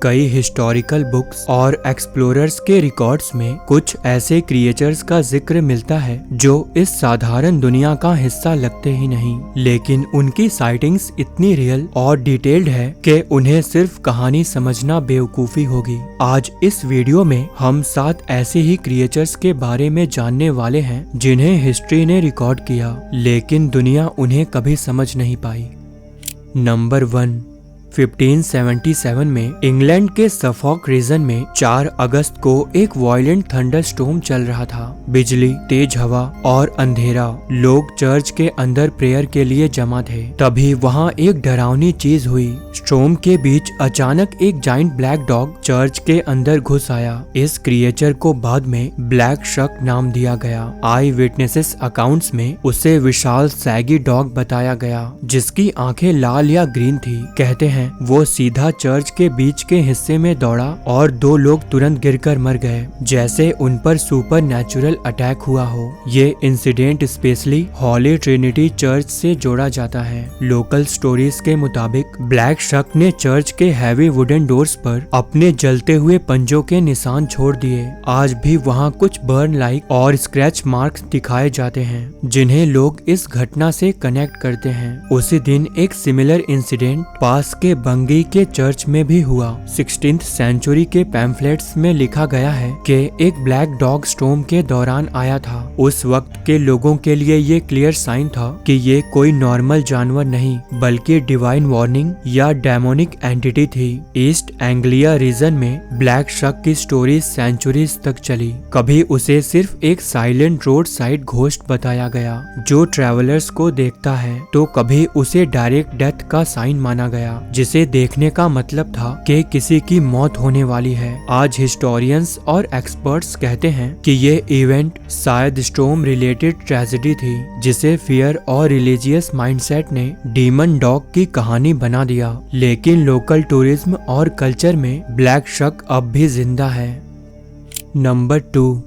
कई historical books और explorers के रिकॉर्ड्स में कुछ ऐसे क्रिएचर्स का जिक्र मिलता है जो इस साधारण दुनिया का हिस्सा लगते ही नहीं, लेकिन उनकी साइटिंग्स इतनी रियल और डिटेल्ड है कि उन्हें सिर्फ कहानी समझना बेवकूफी होगी। आज इस वीडियो में हम 7 ऐसे ही क्रिएचर्स के बारे में जानने वाले हैं जिन्हें हिस्ट्री ने रिकॉर्ड किया, लेकिन दुनिया उन्हें कभी समझ नहीं पाई। नंबर 1, 1577 में इंग्लैंड के सफॉक रीजन में 4 अगस्त को एक वायलेंट थंडरस्टॉर्म चल रहा था। बिजली, तेज हवा और अंधेरा। लोग चर्च के अंदर प्रेयर के लिए जमा थे। तभी वहां एक डरावनी चीज हुई। स्टॉर्म के बीच अचानक एक जाइंट ब्लैक डॉग चर्च के अंदर घुस आया। इस क्रिएचर को बाद में ब्लैक शक नाम दिया गया। आई विटनेसेस अकाउंट्स में उसे विशाल सैगी डॉग बताया गया, जिसकी आंखें लाल या ग्रीन थी। कहते हैं वो सीधा चर्च के बीच के हिस्से में दौड़ा और 2 लोग तुरंत गिरकर मर गए, जैसे उन पर सुपर नेचुरल अटैक हुआ हो। ये इंसिडेंट स्पेशली हॉली ट्रिनिटी चर्च से जोड़ा जाता है। लोकल स्टोरीज के मुताबिक ब्लैक शक ने चर्च के हैवी वुडन डोर्स पर अपने जलते हुए पंजों के निशान छोड़ दिए। आज भी वहाँ कुछ बर्न लाइक और स्क्रैच मार्क्स दिखाए जाते हैं, जिन्हें लोग इस घटना से कनेक्ट करते हैं। उसी दिन एक सिमिलर इंसिडेंट पास के बंगी के चर्च में भी हुआ। 16th सेंचुरी के पैम्फलेट्स में लिखा गया है कि एक ब्लैक डॉग स्टॉर्म के दौरान आया था। उस वक्त के लोगों के लिए ये क्लियर साइन था कि ये कोई नॉर्मल जानवर नहीं, बल्कि डिवाइन वार्निंग या डेमोनिक एंटिटी थी। ईस्ट एंग्लिया रीजन में ब्लैक शक की स्टोरी सेंचुरीज तक चली। कभी उसे सिर्फ एक साइलेंट रोड साइड घोस्ट बताया गया जो ट्रैवलर्स को देखता है, तो कभी उसे डायरेक्ट डेथ का साइन माना गया, जिसे देखने का मतलब था कि किसी की मौत होने वाली है। आज हिस्टोरियंस और एक्सपर्ट्स कहते हैं कि ये इवेंट शायद स्टॉर्म रिलेटेड ट्रेजेडी थी, जिसे फियर और रिलीजियस माइंडसेट ने डीमन डॉग की कहानी बना दिया। लेकिन लोकल टूरिज्म और कल्चर में ब्लैक शक अब भी जिंदा है। नंबर 2,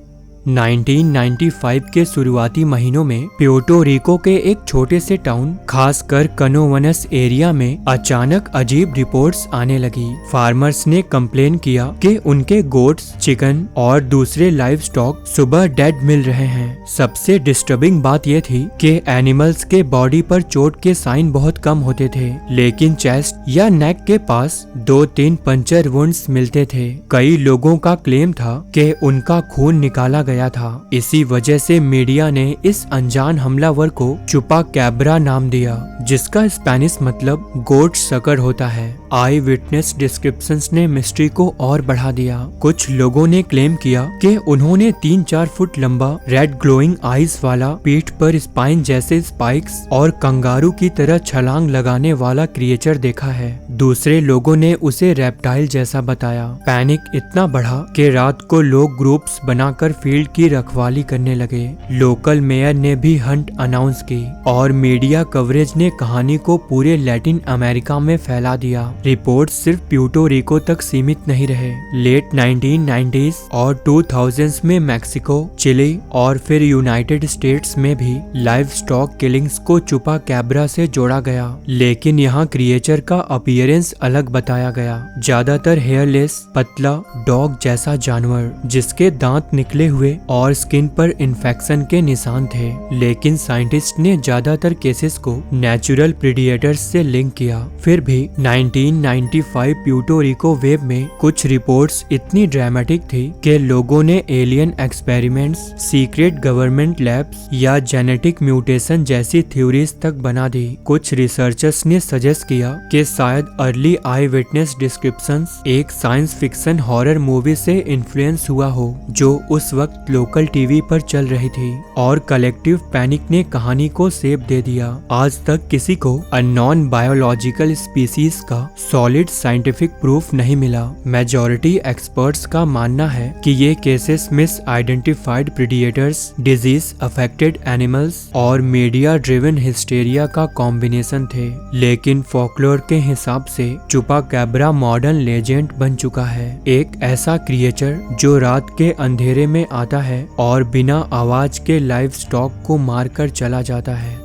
1995 के शुरुआती महीनों में प्यूर्टो रिको के एक छोटे से टाउन, खासकर कनोवनस एरिया में अचानक अजीब रिपोर्ट्स आने लगी। फार्मर्स ने कंप्लेन किया कि उनके गोट्स, चिकन और दूसरे लाइव स्टॉक सुबह डेड मिल रहे हैं। सबसे डिस्टर्बिंग बात यह थी कि एनिमल्स के बॉडी पर चोट के साइन बहुत कम होते थे, लेकिन चेस्ट या नेक के पास 2-3 पंचर वुंड्स मिलते थे। कई लोगों का क्लेम था कि उनका खून निकाला गया था। इसी वजह से मीडिया ने इस अनजान हमलावर को चुपा कैब्रा नाम दिया, जिसका स्पेनिश मतलब गोट सकर होता है। आई विटनेस डिस्क्रिप्शंस ने मिस्ट्री को और बढ़ा दिया। कुछ लोगों ने क्लेम किया कि उन्होंने 3-4 फुट लंबा रेड ग्लोइंग आईज वाला, पीठ पर स्पाइन जैसे स्पाइक्स और कंगारू की तरह छलांग लगाने वाला क्रिएचर देखा है। दूसरे लोगों ने उसे रेप्टाइल जैसा बताया। पैनिक इतना बढ़ा कि रात को लोग ग्रुप्स बनाकर फील्ड की रखवाली करने लगे। लोकल मेयर ने भी हंट अनाउंस की और मीडिया कवरेज ने कहानी को पूरे लैटिन अमेरिका में फैला दिया। रिपोर्ट्स सिर्फ प्यूर्टो रिको तक सीमित नहीं रहे। लेट 1990s और 2000s में मैक्सिको, चिली और फिर यूनाइटेड स्टेट्स में भी लाइव स्टॉक किलिंग्स को चुपा कैब्रा से जोड़ा गया, लेकिन यहाँ क्रिएचर का अपीयरेंस अलग बताया गया। ज्यादातर हेयरलेस, पतला डॉग जैसा जानवर, जिसके दांत निकले हुए और स्किन पर इन्फेक्शन के निशान थे। लेकिन साइंटिस्ट ने ज्यादातर केसेस को नेचुरल प्रेडिएटर्स से लिंक किया। फिर भी 1995 प्यूर्टो रिको वेब में कुछ रिपोर्ट्स इतनी ड्रामेटिक थी कि लोगों ने alien experiments, secret government labs या जेनेटिक म्यूटेशन जैसी थ्योरीज तक बना दी। कुछ रिसर्चर्स ने सजेस्ट किया कि शायद अर्ली आई विटनेस डिस्क्रिप्शंस एक साइंस फिक्शन हॉरर मूवी से इन्फ्लुएंस हुआ हो, जो उस वक्त लोकल टीवी पर चल रही थी, और कलेक्टिव पैनिक ने कहानी को शेप दे दिया। आज तक किसी को अननोन बायोलॉजिकल स्पीसीज का सॉलिड साइंटिफिक प्रूफ नहीं मिला। मेजॉरिटी एक्सपर्ट्स का मानना है कि ये cases misidentified predators, disease affected animals और मीडिया ड्रिवन हिस्टेरिया का कॉम्बिनेशन थे। लेकिन फोकलोर के हिसाब से चुपा कैब्रा मॉडर्न लेजेंड बन चुका है, एक ऐसा क्रिएचर जो रात के अंधेरे में आता है और बिना आवाज के लाइव स्टॉक को मारकर चला जाता है।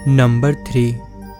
नंबर 3,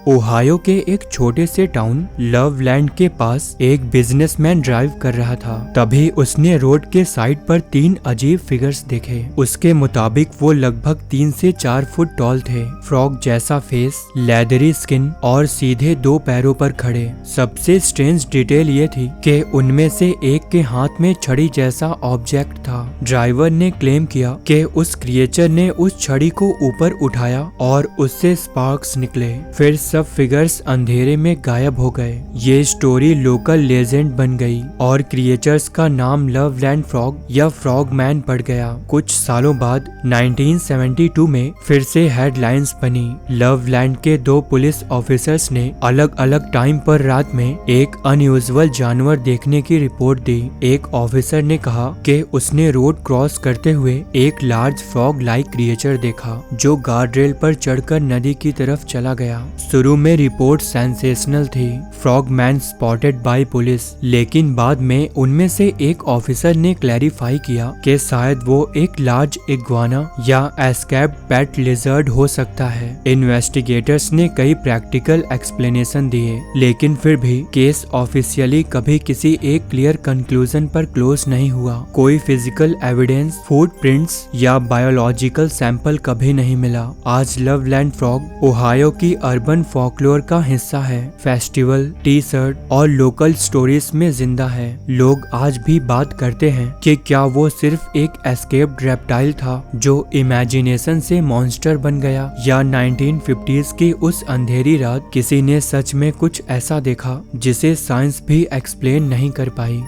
ओहायो के एक छोटे से टाउन लवलैंड के पास एक बिजनेसमैन ड्राइव कर रहा था। तभी उसने रोड के साइड पर 3 अजीब फिगर्स देखे। उसके मुताबिक वो लगभग 3 से 4 फुट टॉल थे, फ्रॉग जैसा फेस, लेदरी स्किन और सीधे 2 पैरों पर खड़े। सबसे स्ट्रेंज डिटेल ये थी कि उनमें से एक के हाथ में छड़ी जैसा ऑब्जेक्ट था। ड्राइवर ने क्लेम किया कि उस क्रिएचर ने उस छड़ी को ऊपर उठाया और उससे स्पार्क्स निकले। फिर सब फिगर्स अंधेरे में गायब हो गए। ये स्टोरी लोकल लेजेंड बन गई और क्रिएचर्स का नाम लवलैंड फ्रॉग या फ्रॉग मैन पड़ गया। कुछ सालों बाद 1972 में फिर से हेडलाइंस बनी। लवलैंड के 2 पुलिस ऑफिसर्स ने अलग अलग टाइम पर रात में एक अनयूजुअल जानवर देखने की रिपोर्ट दी। एक ऑफिसर ने कहा कि उसने रोड क्रॉस करते हुए एक लार्ज फ्रॉग लाइक क्रिएचर देखा जो गार्ड रेल पर चढ़कर नदी की तरफ चला गया। शुरू में रिपोर्ट सेंसेशनल थी, frog man spotted by police, लेकिन बाद में उनमें से एक ऑफिसर ने क्लैरिफाई किया कि शायद वो एक लार्ज इग्वाना या एस्केप्ड पेट लिजर्ड हो सकता है। इन्वेस्टिगेटर्स ने कई प्रैक्टिकल एक्सप्लेनेशन दिए, लेकिन फिर भी केस ऑफिशियली कभी किसी एक क्लियर कंक्लूजन पर क्लोज नहीं हुआ। कोई फिजिकल एविडेंस, फुटप्रिंट्स या बायोलॉजिकल सैंपल कभी नहीं मिला। आज लवलैंड फ्रॉग ओहायो की अर्बन फॉकलोर का हिस्सा है। फेस्टिवल, टी शर्ट और लोकल स्टोरीज में जिंदा है। लोग आज भी बात करते हैं कि क्या वो सिर्फ एक एस्केप्ड रेप्टाइल था जो इमेजिनेशन से मॉन्स्टर बन गया, या 1950s की उस अंधेरी रात किसी ने सच में कुछ ऐसा देखा जिसे साइंस भी एक्सप्लेन नहीं कर पाई।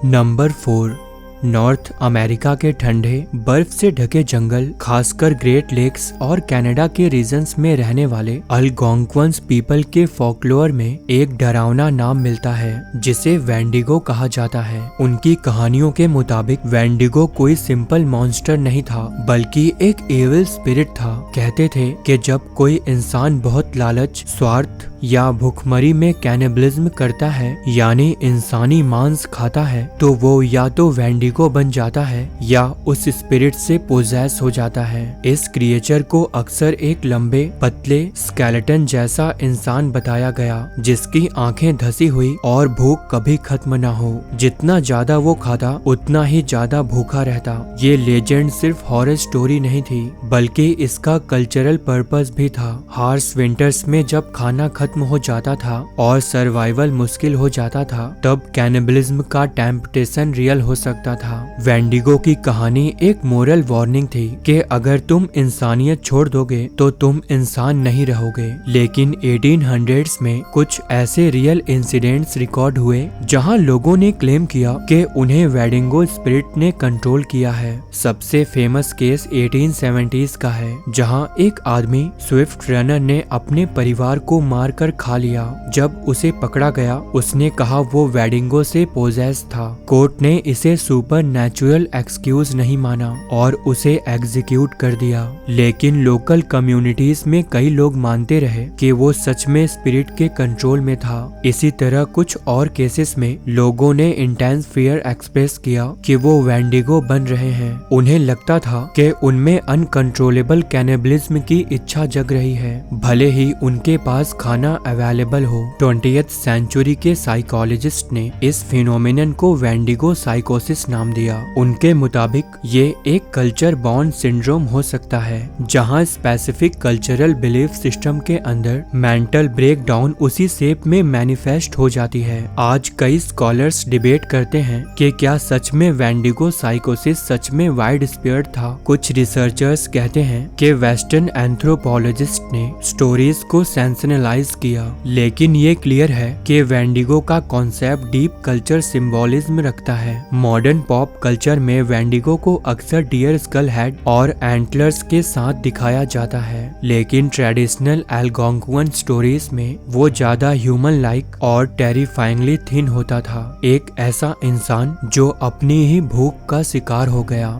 नंबर 4, नॉर्थ अमेरिका के ठंडे बर्फ से ढके जंगल, खासकर ग्रेट लेक्स और कनाडा के रीजन्स में रहने वाले अल्गोंक्वंस पीपल के फोकलोर में एक डरावना नाम मिलता है जिसे वेंडिगो कहा जाता है। उनकी कहानियों के मुताबिक वेंडिगो कोई सिंपल मॉन्स्टर नहीं था, बल्कि एक एविल स्पिरिट था। कहते थे कि जब कोई इंसान बहुत लालच, स्वार्थ या भूखमरी में कैनिबलिज्म करता है, यानी इंसानी मांस खाता है, तो वो या तो वेंडिगो बन जाता है या उस स्पिरिट से पोजेस हो जाता है। इस क्रिएचर को अक्सर एक लंबे, पतले स्केलेटन जैसा इंसान बताया गया जिसकी आंखें धसी हुई और भूख कभी खत्म न हो। जितना ज्यादा वो खाता उतना ही ज्यादा भूखा रहता। ये लेजेंड सिर्फ हॉरर स्टोरी नहीं थी, बल्कि इसका कल्चरल पर्पस भी था। हार्श विंटर्स में जब खाना खत्म हो जाता था और सर्वाइवल मुश्किल हो जाता था, तब कैनिबलिज्म का टेम्पटेशन रियल हो सकता था। वेंडिगो की कहानी एक मोरल वार्निंग थी कि अगर तुम इंसानियत छोड़ दोगे तो तुम इंसान नहीं रहोगे। लेकिन 1800s में कुछ ऐसे रियल इंसिडेंट्स रिकॉर्ड हुए जहां लोगों ने क्लेम किया कि उन्हें वेंडिगो स्पिरिट ने कंट्रोल किया है। सबसे फेमस केस 1870s का है, जहां एक आदमी स्विफ्ट रनर ने अपने परिवार को मारकर खा लिया। जब उसे पकड़ा गया, उसने कहा वो वेंडिगो से पोजेस था। कोर्ट ने इसे सुपर नेचुरल एक्सक्यूज नहीं माना और उसे एग्जीक्यूट कर दिया। लेकिन लोकल कम्युनिटीज में कई लोग मानते रहे कि वो सच में स्पिरिट के कंट्रोल में था। इसी तरह कुछ और केसेस में लोगों ने इंटेंस फियर एक्सप्रेस किया कि वो वेंडिगो बन रहे हैं। उन्हें लगता था कि उनमें अनकंट्रोलेबल कैनिबलिज्म की इच्छा जग रही है, भले ही उनके पास खाना अवेलेबल हो। 20th सेंचुरी के साइकोलॉजिस्ट ने इस फिनोमेनन को वेंडिगो साइकोसिस नाम दिया। उनके मुताबिक ये एक कल्चर बॉन्ड सिंड्रोम हो सकता है, जहां स्पेसिफिक कल्चरल बिलीफ सिस्टम के अंदर मेंटल ब्रेकडाउन उसी शेप में मैनिफेस्ट हो जाती है। आज कई स्कॉलर्स डिबेट करते हैं कि क्या सच में वेंडिगो साइकोसिस सच में वाइड स्प्रेड था। कुछ रिसर्चर्स कहते हैं कि वेस्टर्न एंथ्रोपोलॉजिस्ट ने स्टोरीज को सेंसेशनलाइज किया, लेकिन ये क्लियर है कि वेंडिगो का कॉन्सेप्ट डीप कल्चर सिंबोलिज्म रखता है। मॉडर्न पॉप कल्चर में वेंडिगो को अक्सर डियर स्कल हेड और एंटलर्स के साथ दिखाया जाता है, लेकिन ट्रेडिशनल एल्गोंक्वन स्टोरीज में वो ज्यादा ह्यूमन लाइक और टेरिफाइंगली थिन होता था, एक ऐसा इंसान जो अपनी ही भूख का शिकार हो गया।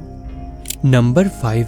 नंबर 5,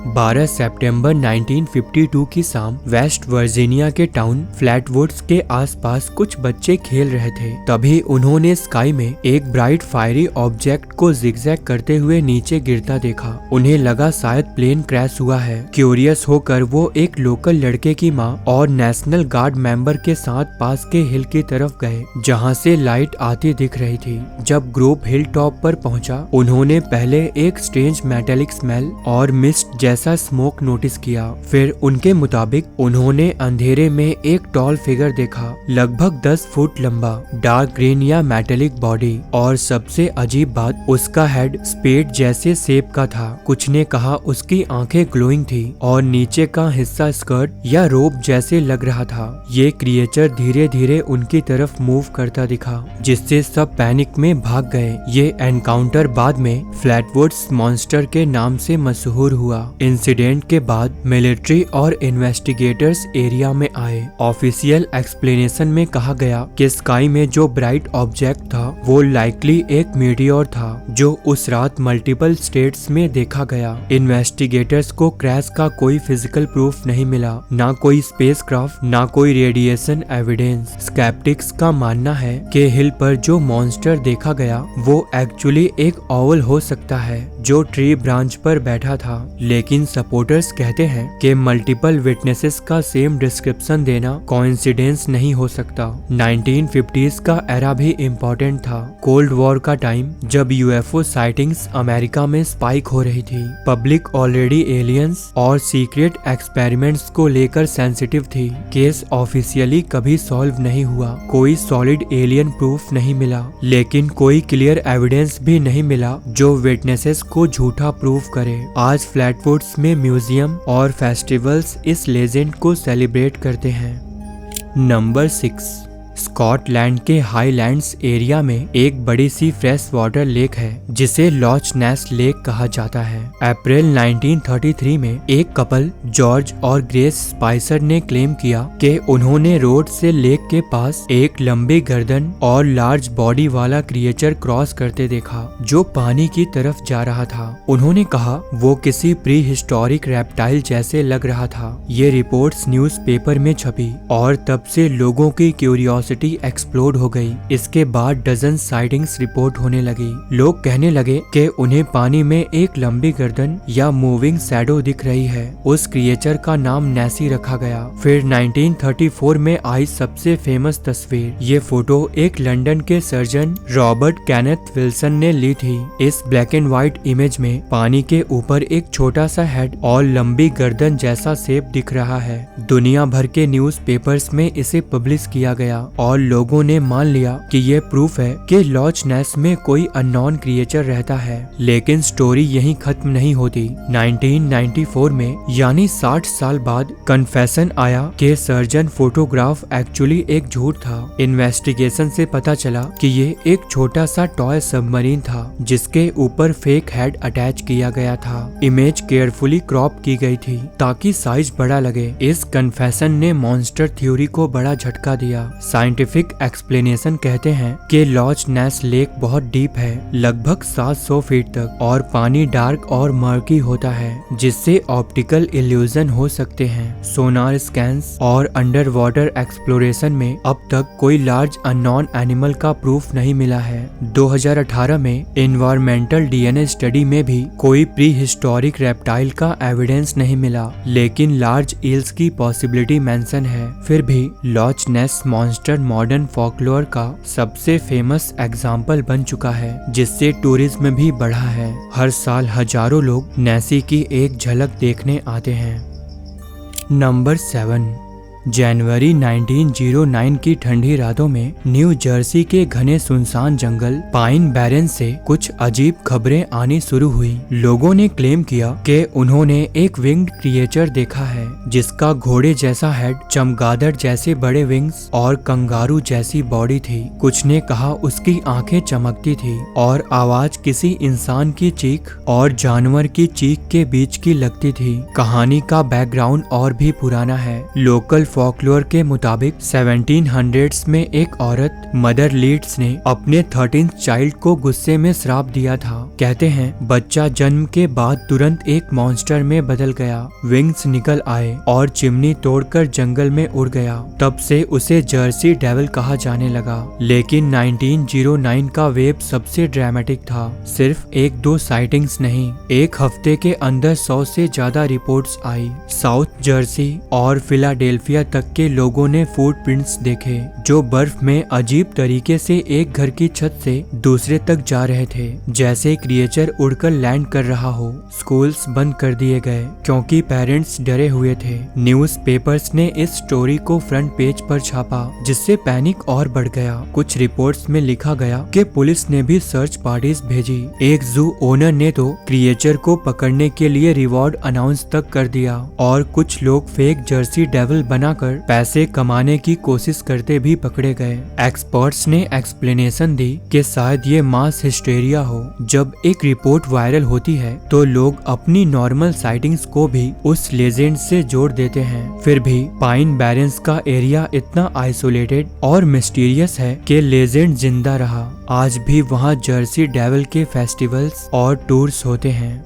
12 सितंबर 1952 की शाम वेस्ट वर्जीनिया के टाउन फ्लैटवुड्स के आसपास कुछ बच्चे खेल रहे थे। तभी उन्होंने स्काई में एक ब्राइट फायरी ऑब्जेक्ट को जिगजैग करते हुए नीचे गिरता देखा। उन्हें लगा शायद प्लेन क्रैश हुआ है। क्यूरियस होकर वो एक लोकल लड़के की माँ और नेशनल गार्ड मेंबर के साथ पास के हिल की तरफ गए जहाँ से लाइट आती दिख रही थी। जब ग्रुप हिल टॉप पर पहुंचा, उन्होंने पहले एक स्ट्रेंज मेटेलिक स्मेल और मिस्ट जैसा स्मोक नोटिस किया। फिर उनके मुताबिक उन्होंने अंधेरे में एक टॉल फिगर देखा, लगभग 10 फुट लंबा, डार्क ग्रीन या मेटेलिक बॉडी, और सबसे अजीब बात, उसका हेड स्पेड जैसे शेप का था। कुछ ने कहा उसकी आंखें ग्लोइंग थी और नीचे का हिस्सा स्कर्ट या रोब जैसे लग रहा था। ये क्रिएचर धीरे धीरे उनकी तरफ मूव करता दिखा, जिससे सब पैनिक में भाग गए। ये एनकाउंटर बाद में फ्लैटवुड्स मॉन्स्टर के नाम से मशहूर हुआ। इंसिडेंट के बाद मिलिट्री और इन्वेस्टिगेटर्स एरिया में आए। ऑफिशियल एक्सप्लेनेशन में कहा गया कि स्काई में जो ब्राइट ऑब्जेक्ट था वो लाइकली एक मीटियोर था जो उस रात मल्टीपल स्टेट्स में देखा गया। इन्वेस्टिगेटर्स को क्रैश का कोई फिजिकल प्रूफ नहीं मिला, ना कोई स्पेसक्राफ्ट, ना कोई रेडिएशन एविडेंस। स्केप्टिक्स का मानना है कि हिल पर जो मॉन्स्टर देखा गया वो एक्चुअली एक ऑवल हो सकता है जो ट्री ब्रांच पर बैठा था, लेकिन सपोर्टर्स कहते हैं कि मल्टीपल विटनेसेस का सेम डिस्क्रिप्शन देना कोइंसिडेंस नहीं हो सकता। 1950s का एरा भी इम्पोर्टेंट था। कोल्ड वॉर का टाइम, जब यूएफओ साइटिंग्स अमेरिका में स्पाइक हो रही थी। पब्लिक ऑलरेडी एलियंस और सीक्रेट एक्सपेरिमेंट्स को लेकर सेंसिटिव थी। केस ऑफिशियली कभी सॉल्व नहीं हुआ, कोई सॉलिड एलियन प्रूफ नहीं मिला, लेकिन कोई क्लियर एविडेंस भी नहीं मिला जो विटनेसेस को झूठा प्रूफ करे। आज फ्लैटवुड्स में म्यूजियम और फेस्टिवल्स इस लेजेंड को सेलिब्रेट करते हैं। नंबर 6, स्कॉटलैंड के हाईलैंड्स एरिया में एक बड़ी सी फ्रेश वाटर लेक है जिसे लॉच नेस लेक कहा जाता है। अप्रैल 1933 में एक कपल जॉर्ज और ग्रेस स्पाइसर ने क्लेम किया कि उन्होंने रोड से लेक के पास एक लंबी गर्दन और लार्ज बॉडी वाला क्रिएचर क्रॉस करते देखा जो पानी की तरफ जा रहा था। उन्होंने कहा वो किसी प्री हिस्टोरिक रेप्टाइल जैसे लग रहा था। ये रिपोर्ट्स न्यूज़पेपर में छपी और तब से लोगों की क्यूरियोसिटी एक्सप्लोड हो गई। इसके बाद डजन साइटिंग्स रिपोर्ट होने लगी। लोग कहने लगे कि उन्हें पानी में एक लंबी गर्दन या मूविंग शैडो दिख रही है। उस क्रिएचर का नाम नेसी रखा गया। फिर 1934 में आई सबसे फेमस तस्वीर। ये फोटो एक लंदन के सर्जन रॉबर्ट केनेथ विल्सन ने ली थी। इस ब्लैक एंड व्हाइट इमेज में पानी के ऊपर एक छोटा सा हेड और लंबी गर्दन जैसा शेप दिख रहा है। दुनिया भर के न्यूज़पेपर्स में इसे पब्लिश किया गया और लोगों ने मान लिया कि ये प्रूफ है कि लॉच नेस में कोई अननोन क्रिएचर रहता है। लेकिन स्टोरी यहीं खत्म नहीं होती। 1994 में, यानी 60 साल बाद, कन्फेशन आया कि सर्जन फोटोग्राफ एक्चुअली एक झूठ था। इन्वेस्टिगेशन से पता चला कि ये एक छोटा सा टॉय सबमरीन था जिसके ऊपर फेक हेड अटैच किया गया था। इमेज केयरफुली क्रॉप की गई थी ताकि साइज बड़ा लगे। इस कन्फेशन ने मॉन्स्टर थ्योरी को बड़ा झटका दिया। साइंटिफिक एक्सप्लेनेशन कहते हैं कि लॉच नेस लेक बहुत डीप है, लगभग 700 फीट तक, और पानी डार्क और मर्की होता है जिससे ऑप्टिकल इल्यूजन हो सकते हैं। सोनार स्कैन्स और अंडर वाटर एक्सप्लोरेशन में अब तक कोई लार्ज अननोन एनिमल का प्रूफ नहीं मिला है। 2018 में एनवायरमेंटल डीएनए स्टडी में भी कोई प्री हिस्टोरिक रेप्टाइल का एविडेंस नहीं मिला, लेकिन लार्ज ईल्स की पॉसिबिलिटी मेंशन है। फिर भी लॉच नेस मॉन्स्टर मॉडर्न फॉकलोर का सबसे फेमस एग्जाम्पल बन चुका है, जिससे टूरिज्म भी बढ़ा है। हर साल हजारों लोग नेसी की एक झलक देखने आते हैं। नंबर 7, जनवरी 1909 की ठंडी रातों में न्यू जर्सी के घने सुनसान जंगल पाइन बैरन से कुछ अजीब खबरें आनी शुरू हुई। लोगों ने क्लेम किया कि उन्होंने एक विंग्ड क्रिएचर देखा है जिसका घोड़े जैसा हेड, चमगादड़ जैसे बड़े विंग्स और कंगारू जैसी बॉडी थी। कुछ ने कहा उसकी आंखें चमकती थी और आवाज किसी इंसान की चीख और जानवर की चीख के बीच की लगती थी। कहानी का बैकग्राउंड और भी पुराना है। लोकल फोकलोर के मुताबिक 1700s में एक औरत मदर लीड्स ने अपने 13th चाइल्ड को गुस्से में श्राप दिया था। कहते हैं बच्चा जन्म के बाद तुरंत एक मॉन्स्टर में बदल गया, विंग्स निकल आए और चिमनी तोड़कर जंगल में उड़ गया। तब से उसे जर्सी डेविल कहा जाने लगा। लेकिन 1909 का वेब सबसे ड्रामेटिक था। सिर्फ एक दो साइटिंग्स नहीं, एक हफ्ते के अंदर 100 से ज्यादा रिपोर्ट्स आई। साउथ जर्सी और फिलाडेल्फिया तक के लोगों ने फुटप्रिंट्स देखे जो बर्फ में अजीब तरीके से एक घर की छत से दूसरे तक जा रहे थे, जैसे क्रिएचर उड़कर लैंड कर रहा हो। स्कूल्स बंद कर दिए गए क्योंकि पेरेंट्स डरे हुए थे। न्यूज़पेपर्स ने इस स्टोरी को फ्रंट पेज पर छापा, जिससे पैनिक और बढ़ गया। कुछ रिपोर्ट्स में लिखा गया कि पुलिस ने भी सर्च पार्टीज भेजी। एक जू ओनर ने तो क्रिएचर को पकड़ने के लिए रिवॉर्ड अनाउंस तक कर दिया और कुछ लोग फेक जर्सी डेविल बनाकर पैसे कमाने की कोशिश करते भी पकड़े गए। एक्सपर्ट्स ने एक्सप्लेनेशन दी कि शायद ये मास हिस्टेरिया हो। जब एक रिपोर्ट वायरल होती है तो लोग अपनी नॉर्मल साइटिंग्स को भी उस लेजेंड से जोड़ देते हैं। फिर भी पाइन बैरेंस का एरिया इतना आइसोलेटेड और मिस्टीरियस है कि लेजेंड जिंदा रहा। आज भी वहाँ जर्सी डेविल के फेस्टिवल्स और टूर्स होते हैं।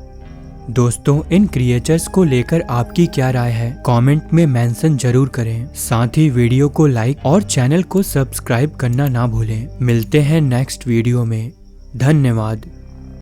दोस्तों, इन क्रिएचर्स को लेकर आपकी क्या राय है? कमेंट में मेंशन जरूर करें। साथ ही वीडियो को लाइक और चैनल को सब्सक्राइब करना ना भूलें। मिलते हैं नेक्स्ट वीडियो में। धन्यवाद।